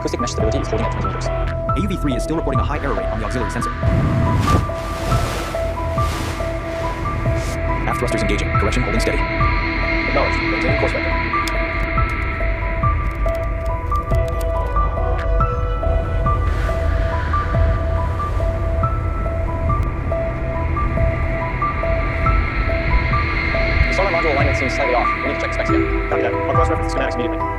Acoustic mesh stability is holding at 20 meters. AUV3 is still reporting a high error rate on the auxiliary sensor. Aft thrusters engaging. Correction holding steady. Acknowledged. Maintaining course vector. The sonar module alignment seems slightly off. We need to check the specs again. Copy that. I'll cross-reference the schematics immediately.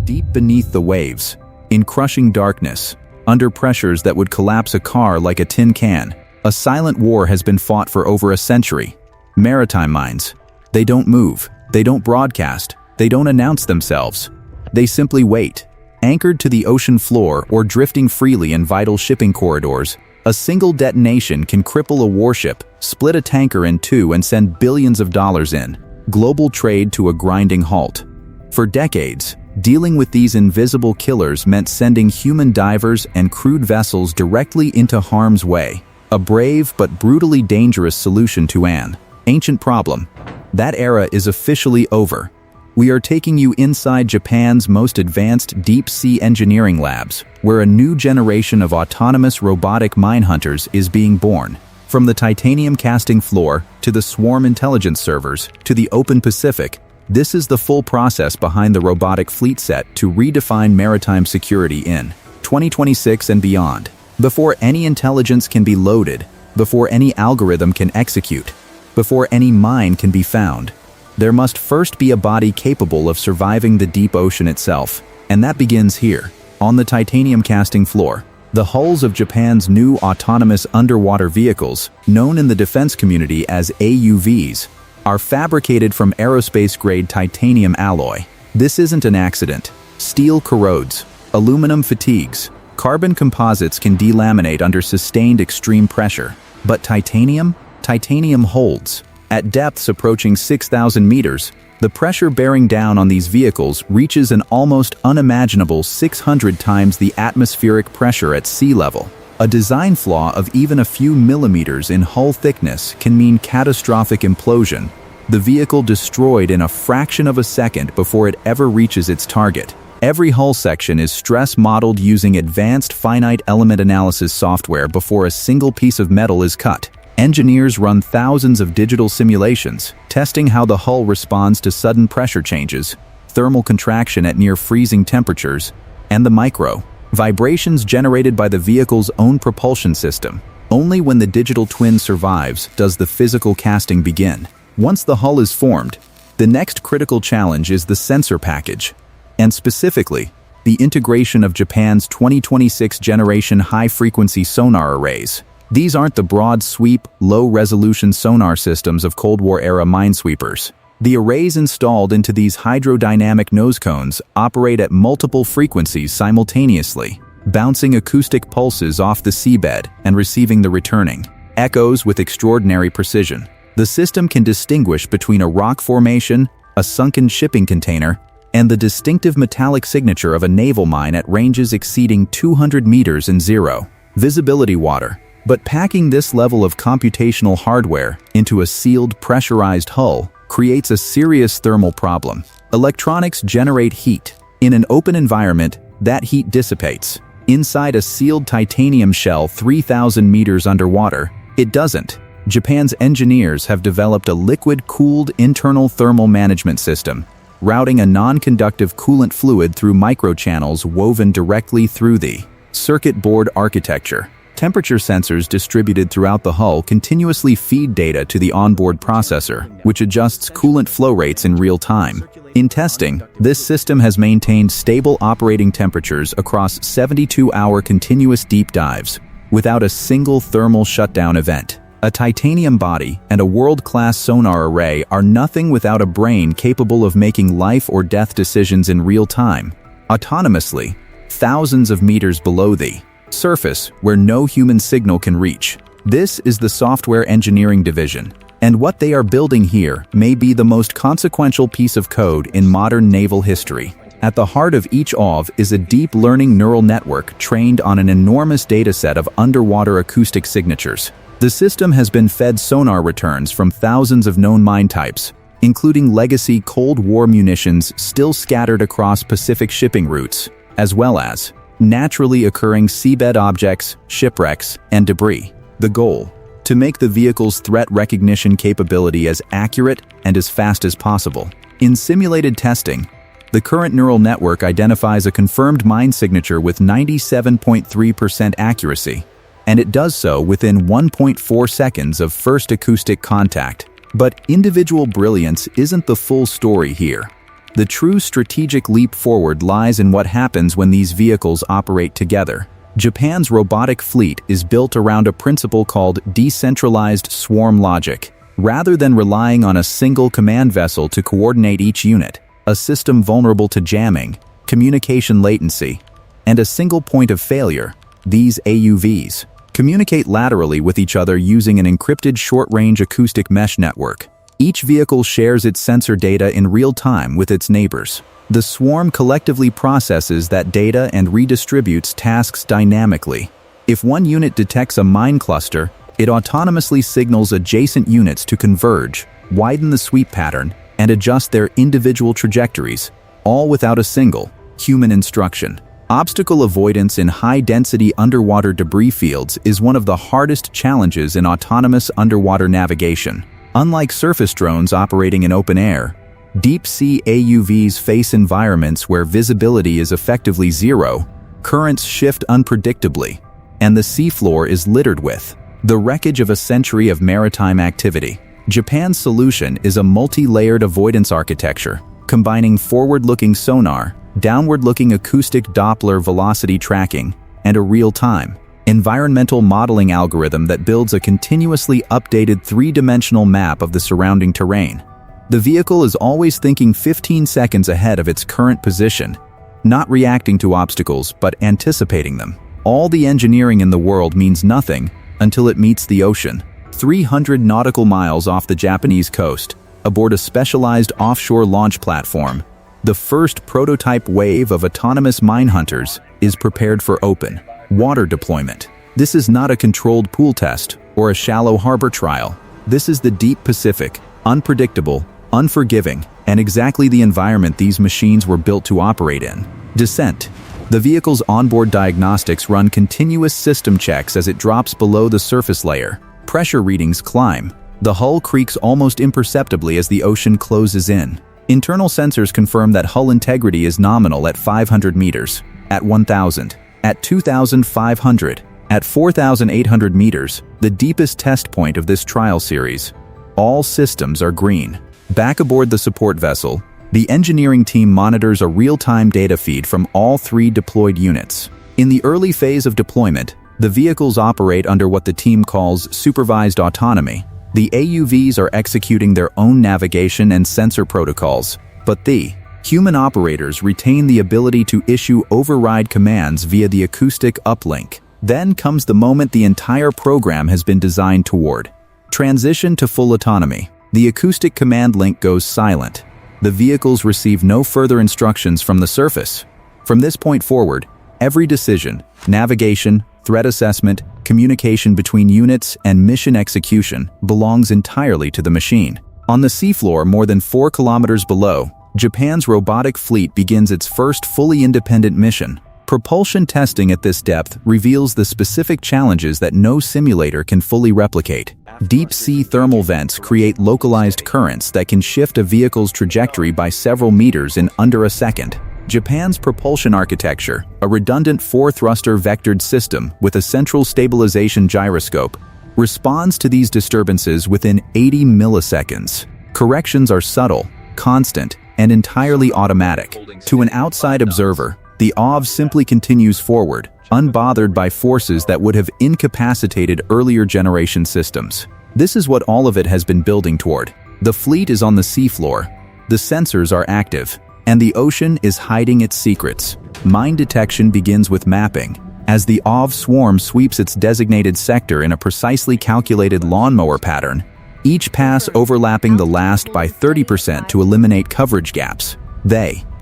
Deep beneath the waves, in crushing darkness, under pressures that would collapse a car like a tin can, a silent war has been fought for over a century. Maritime mines. They don't move, they don't broadcast, they don't announce themselves. They simply wait. Anchored to the ocean floor or drifting freely in vital shipping corridors, a single detonation can cripple a warship, split a tanker in two, and send billions of dollars in. Global trade to a grinding halt. For decades, dealing with these invisible killers meant sending human divers and crewed vessels directly into harm's way. A brave but brutally dangerous solution to an ancient problem. That era is officially over. We are taking you inside Japan's most advanced deep-sea engineering labs, where a new generation of autonomous robotic mine hunters is being born. From the titanium casting floor, to the swarm intelligence servers, to the open Pacific, this is the full process behind the robotic fleet set to redefine maritime security in 2026 and beyond. Before any intelligence can be loaded, before any algorithm can execute, before any mine can be found, there must first be a body capable of surviving the deep ocean itself. And that begins here, on the titanium casting floor. The hulls of Japan's new autonomous underwater vehicles, known in the defense community as AUVs, are fabricated from aerospace-grade titanium alloy. This isn't an accident. Steel corrodes, aluminum fatigues, carbon composites can delaminate under sustained extreme pressure. But titanium? Titanium holds. At depths approaching 6,000 meters, the pressure bearing down on these vehicles reaches an almost unimaginable 600 times the atmospheric pressure at sea level. A design flaw of even a few millimeters in hull thickness can mean catastrophic implosion, the vehicle destroyed in a fraction of a second before it ever reaches its target. Every hull section is stress modeled using advanced finite element analysis software before a single piece of metal is cut. Engineers run thousands of digital simulations, testing how the hull responds to sudden pressure changes, thermal contraction at near freezing temperatures, and the micro vibrations generated by the vehicle's own propulsion system. Only when the digital twin survives does the physical casting begin. Once the hull is formed, the next critical challenge is the sensor package, and specifically, the integration of Japan's 2026 generation high-frequency sonar arrays. These aren't the broad sweep, low-resolution sonar systems of Cold War-era minesweepers. The arrays installed into these hydrodynamic nose cones operate at multiple frequencies simultaneously, bouncing acoustic pulses off the seabed and receiving the returning echoes with extraordinary precision. The system can distinguish between a rock formation, a sunken shipping container, and the distinctive metallic signature of a naval mine at ranges exceeding 200 meters in zero visibility water. But packing this level of computational hardware into a sealed, pressurized hull creates a serious thermal problem. Electronics generate heat. In an open environment, that heat dissipates. Inside a sealed titanium shell 3,000 meters underwater, it doesn't. Japan's engineers have developed a liquid-cooled internal thermal management system, routing a non-conductive coolant fluid through microchannels woven directly through the circuit board architecture. Temperature sensors distributed throughout the hull continuously feed data to the onboard processor, which adjusts coolant flow rates in real time. In testing, this system has maintained stable operating temperatures across 72-hour continuous deep dives, without a single thermal shutdown event. A titanium body and a world-class sonar array are nothing without a brain capable of making life or death decisions in real time, autonomously, thousands of meters below the surface where no human signal can reach. This is the software engineering division, and what they are building here may be the most consequential piece of code in modern naval history. At the heart of each AUV is a deep learning neural network trained on an enormous dataset of underwater acoustic signatures. The system has been fed sonar returns from thousands of known mine types, including legacy Cold War munitions still scattered across Pacific shipping routes, as well as naturally occurring seabed objects, shipwrecks, and debris. The goal: to make the vehicle's threat recognition capability as accurate and as fast as possible. In simulated testing, the current neural network identifies a confirmed mine signature with 97.3% accuracy, and it does so within 1.4 seconds of first acoustic contact. But individual brilliance isn't the full story here. The true strategic leap forward lies in what happens when these vehicles operate together. Japan's robotic fleet is built around a principle called decentralized swarm logic. Rather than relying on a single command vessel to coordinate each unit, a system vulnerable to jamming, communication latency, and a single point of failure, these AUVs communicate laterally with each other using an encrypted short-range acoustic mesh network. Each vehicle shares its sensor data in real time with its neighbors. The swarm collectively processes that data and redistributes tasks dynamically. If one unit detects a mine cluster, it autonomously signals adjacent units to converge, widen the sweep pattern, and adjust their individual trajectories, all without a single human instruction. Obstacle avoidance in high-density underwater debris fields is one of the hardest challenges in autonomous underwater navigation. Unlike surface drones operating in open air, deep-sea AUVs face environments where visibility is effectively zero, currents shift unpredictably, and the seafloor is littered with the wreckage of a century of maritime activity. Japan's solution is a multi-layered avoidance architecture, combining forward-looking sonar, downward-looking acoustic Doppler velocity tracking, and a real-time environmental modeling algorithm that builds a continuously updated three-dimensional map of the surrounding terrain. The vehicle is always thinking 15 seconds ahead of its current position, not reacting to obstacles but anticipating them. All the engineering in the world means nothing until it meets the ocean. 300 nautical miles off the Japanese coast, aboard a specialized offshore launch platform, the first prototype wave of autonomous mine hunters is prepared for open water deployment. This is not a controlled pool test or a shallow harbor trial. This is the deep Pacific, unpredictable, unforgiving, and exactly the environment these machines were built to operate in. Descent. The vehicle's onboard diagnostics run continuous system checks as it drops below the surface layer. Pressure readings climb. The hull creaks almost imperceptibly as the ocean closes in. Internal sensors confirm that hull integrity is nominal at 500 meters, at 1,000, at 2,500, at 4,800 meters, the deepest test point of this trial series. All systems are green. Back aboard the support vessel, the engineering team monitors a real-time data feed from all three deployed units. In the early phase of deployment, the vehicles operate under what the team calls supervised autonomy. The AUVs are executing their own navigation and sensor protocols, but the human operators retain the ability to issue override commands via the acoustic uplink. Then comes the moment the entire program has been designed toward. Transition to full autonomy. The acoustic command link goes silent. The vehicles receive no further instructions from the surface. From this point forward, every decision, navigation, threat assessment, communication between units, and mission execution belongs entirely to the machine. On the seafloor more than 4 kilometers below, Japan's robotic fleet begins its first fully independent mission. Propulsion testing at this depth reveals the specific challenges that no simulator can fully replicate. Deep-sea thermal vents create localized currents that can shift a vehicle's trajectory by several meters in under a second. Japan's propulsion architecture, a redundant 4-thruster vectored system with a central stabilization gyroscope, responds to these disturbances within 80 milliseconds. Corrections are subtle, constant, and entirely automatic. To an outside observer, the AUV simply continues forward, unbothered by forces that would have incapacitated earlier generation systems. This is what all of it has been building toward. The fleet is on the seafloor, the sensors are active, and the ocean is hiding its secrets. Mine detection begins with mapping. As the AUV swarm sweeps its designated sector in a precisely calculated lawnmower pattern, each pass overlapping the last by 30% to eliminate coverage gaps.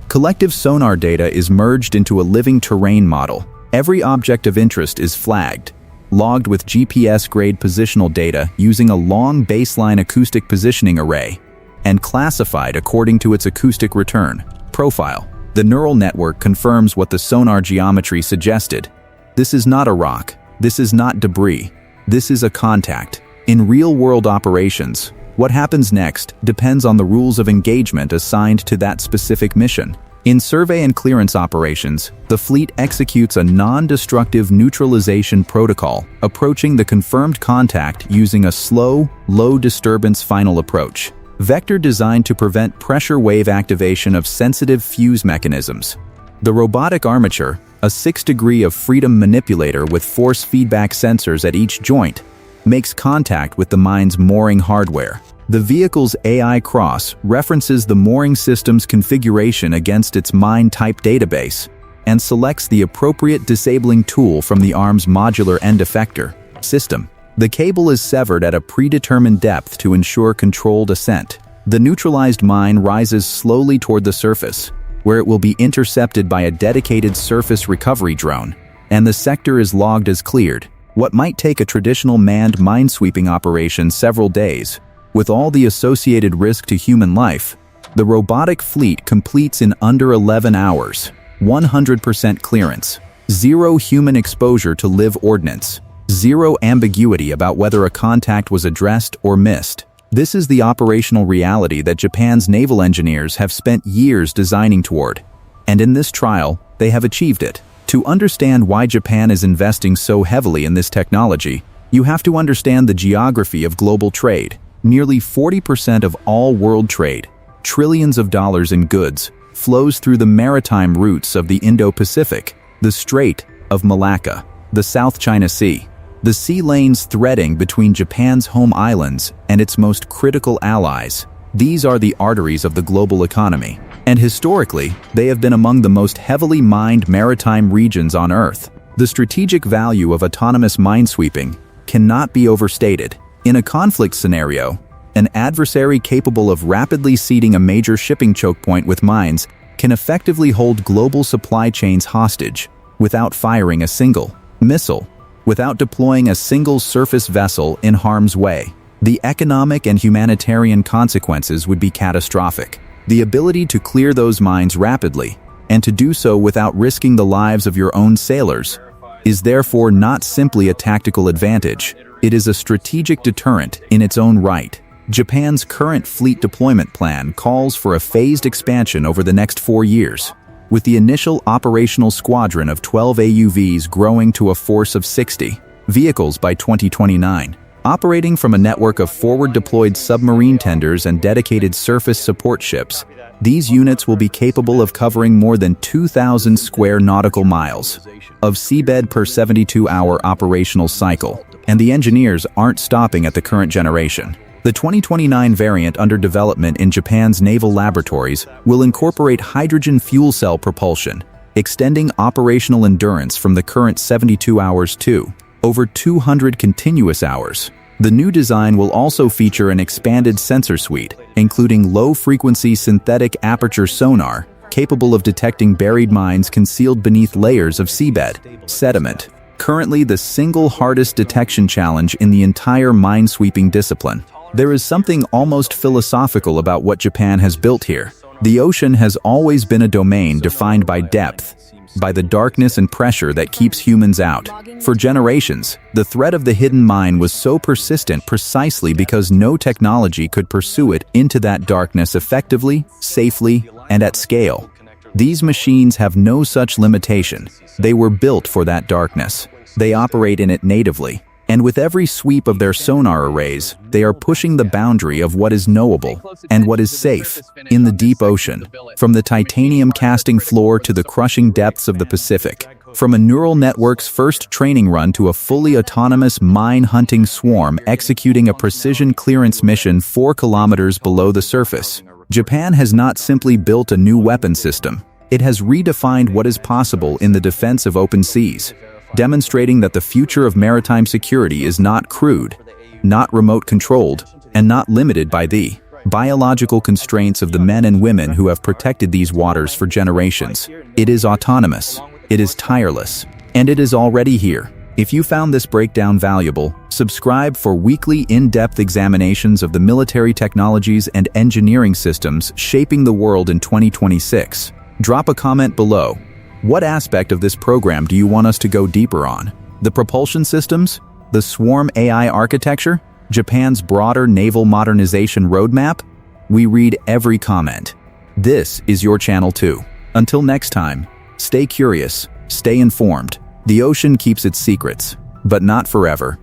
Collective sonar data is merged into a living terrain model. Every object of interest is flagged, logged with GPS-grade positional data using a long baseline acoustic positioning array. and classified according to its acoustic return profile. The neural network confirms what the sonar geometry suggested. This is not a rock. This is not debris. This is a contact. In real-world operations, what happens next depends on the rules of engagement assigned to that specific mission. In survey and clearance operations, the fleet executes a non-destructive neutralization protocol, approaching the confirmed contact using a slow, low-disturbance final approach. Vector designed to prevent pressure wave activation of sensitive fuse mechanisms. The robotic armature, a 6-degree of freedom manipulator with force feedback sensors at each joint, makes contact with the mine's mooring hardware. The vehicle's AI cross references the mooring system's configuration against its mine type database and selects the appropriate disabling tool from the arm's modular end effector system. The cable is severed at a predetermined depth to ensure controlled ascent. The neutralized mine rises slowly toward the surface, where it will be intercepted by a dedicated surface recovery drone, and the sector is logged as cleared. What might take a traditional manned minesweeping operation several days, with all the associated risk to human life, the robotic fleet completes in under 11 hours. 100% clearance, 0 human exposure to live ordnance, 0 ambiguity about whether a contact was addressed or missed. This is the operational reality that Japan's naval engineers have spent years designing toward, and in this trial, they have achieved it. To understand why Japan is investing so heavily in this technology, you have to understand the geography of global trade. Nearly 40% of all world trade, trillions of dollars in goods, flows through the maritime routes of the Indo-Pacific, the Strait of Malacca, the South China Sea, the sea lanes threading between Japan's home islands and its most critical allies. These are the arteries of the global economy, and historically, they have been among the most heavily mined maritime regions on Earth. The strategic value of autonomous minesweeping cannot be overstated. In a conflict scenario, an adversary capable of rapidly seeding a major shipping choke point with mines can effectively hold global supply chains hostage without firing a single missile, without deploying a single surface vessel in harm's way. The economic and humanitarian consequences would be catastrophic. The ability to clear those mines rapidly, and to do so without risking the lives of your own sailors, is therefore not simply a tactical advantage. It is a strategic deterrent in its own right. Japan's current fleet deployment plan calls for a phased expansion over the next 4 years, with the initial operational squadron of 12 AUVs growing to a force of 60 vehicles by 2029. Operating from a network of forward-deployed submarine tenders and dedicated surface support ships, these units will be capable of covering more than 2,000 square nautical miles of seabed per 72-hour operational cycle, and the engineers aren't stopping at the current generation. The 2029 variant under development in Japan's naval laboratories will incorporate hydrogen fuel cell propulsion, extending operational endurance from the current 72 hours to over 200 continuous hours. The new design will also feature an expanded sensor suite, including low-frequency synthetic aperture sonar, capable of detecting buried mines concealed beneath layers of seabed sediment, currently the single hardest detection challenge in the entire minesweeping discipline. There is something almost philosophical about what Japan has built here. The ocean has always been a domain defined by depth, by the darkness and pressure that keeps humans out. For generations, the threat of the hidden mine was so persistent precisely because no technology could pursue it into that darkness effectively, safely, and at scale. These machines have no such limitation. They were built for that darkness. They operate in it natively. And with every sweep of their sonar arrays, they are pushing the boundary of what is knowable and what is safe in the deep ocean, from the titanium casting floor to the crushing depths of the Pacific, from a neural network's first training run to a fully autonomous mine-hunting swarm executing a precision clearance mission 4 kilometers below the surface. Japan has not simply built a new weapon system. It has redefined what is possible in the defense of open seas, demonstrating that the future of maritime security is not crude, not remote-controlled, and not limited by the biological constraints of the men and women who have protected these waters for generations. It is autonomous, it is tireless, and it is already here. If you found this breakdown valuable, subscribe for weekly in-depth examinations of the military technologies and engineering systems shaping the world in 2026. Drop a comment below. What aspect of this program do you want us to go deeper on? The propulsion systems? The swarm AI architecture? Japan's broader naval modernization roadmap? We read every comment. This is your channel too. Until next time, stay curious, stay informed. The ocean keeps its secrets, but not forever.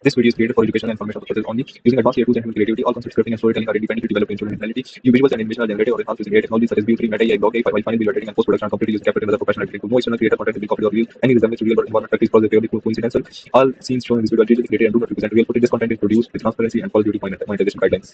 This video is created for educational and informational purposes only. Using advanced AI tools and human creativity, all concepts, scripting, and storytelling are independent to develop instrument personality. New visuals and animation are generated or enhanced using AI technologies such as View 3, Meta AI, Block AI, while final video editing and post-production are completed using CapCut and other professional editing tools. No external creator content will be copied or real. Any resemblance to real or environment practice is purely coincidental. All scenes shown in this video are digitally created and do not represent real footage. This content is produced with transparency and Call of Duty monetization guidelines.